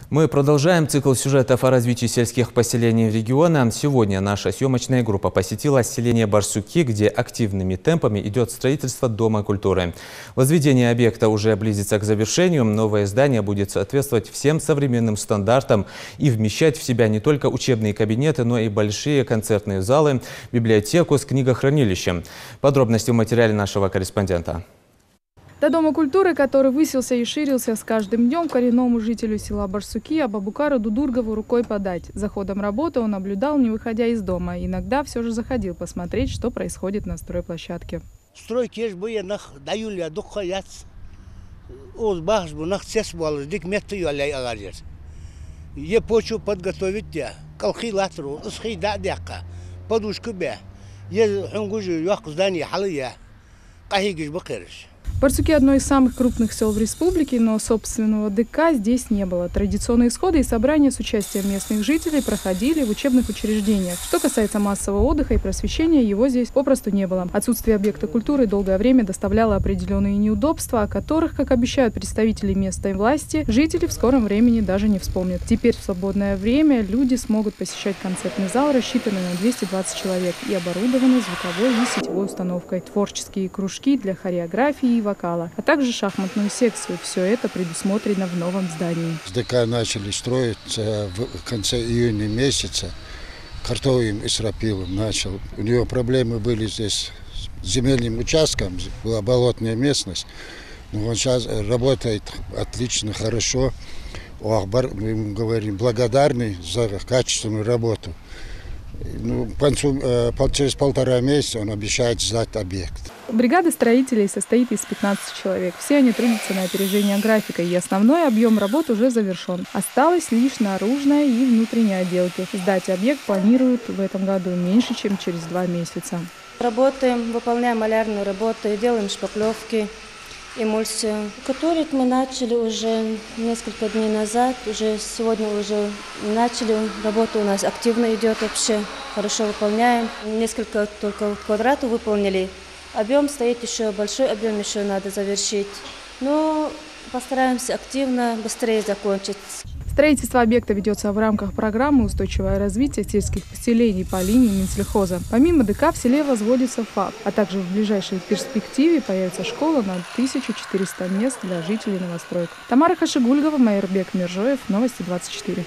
Мы продолжаем цикл сюжетов о развитии сельских поселений региона. Сегодня наша съемочная группа посетила селение Барсуки, где активными темпами идет строительство Дома культуры. Возведение объекта уже близится к завершению. Новое здание будет соответствовать всем современным стандартам и вмещать в себя не только учебные кабинеты, но и большие концертные залы, библиотеку с книгохранилищем. Подробности в материале нашего корреспондента. До Дома культуры, который высился и ширился с каждым днем, коренному жителю села Барсуки Абабукару Дудургову рукой подать. За ходом работы он наблюдал, не выходя из дома. Иногда все же заходил посмотреть, что происходит на стройплощадке. Стройки дают духоят. Я почву подготовить, колхилатру, схидадяка, подушку бе. Я хунгужу здание халия, кахигиш бакериш. Барсуки – одно из самых крупных сел в республике, но собственного ДК здесь не было. Традиционные сходы и собрания с участием местных жителей проходили в учебных учреждениях. Что касается массового отдыха и просвещения, его здесь попросту не было. Отсутствие объекта культуры долгое время доставляло определенные неудобства, о которых, как обещают представители местной власти, жители в скором времени даже не вспомнят. Теперь в свободное время люди смогут посещать концертный зал, рассчитанный на 220 человек и оборудованный звуковой и сетевой установкой, творческие кружки для хореографии и вокала, а также шахматную секцию. Все это предусмотрено в новом здании. ДК начали строить в конце июня месяца. Картовым Исрапилом начал. У него проблемы были здесь с земельным участком, была болотная местность. Но он сейчас работает отлично, хорошо. Мы ему говорим благодарны за качественную работу. Через полтора месяца он обещает сдать объект. Бригада строителей состоит из 15 человек. Все они трудятся на опережение графика, и основной объем работ уже завершен. Осталось лишь наружная и внутренняя отделки. Сдать объект планируют в этом году меньше, чем через 2 месяца. Работаем, выполняем малярные работы, делаем шпаклевки, эмульсию. Катурить мы начали уже несколько дней назад. Уже сегодня уже начали. Работа у нас активно идет вообще. Хорошо выполняем. Несколько только квадратов выполнили. Объем стоит еще, большой объем еще надо завершить. Но постараемся активно, быстрее закончить. Строительство объекта ведется в рамках программы «Устойчивое развитие сельских поселений» по линии Минсельхоза. Помимо ДК в селе возводится ФАП, а также в ближайшей перспективе появится школа на 1400 мест для жителей новостроек. Тамара Хашигульгова, Майербек Миржоев, Новости 24.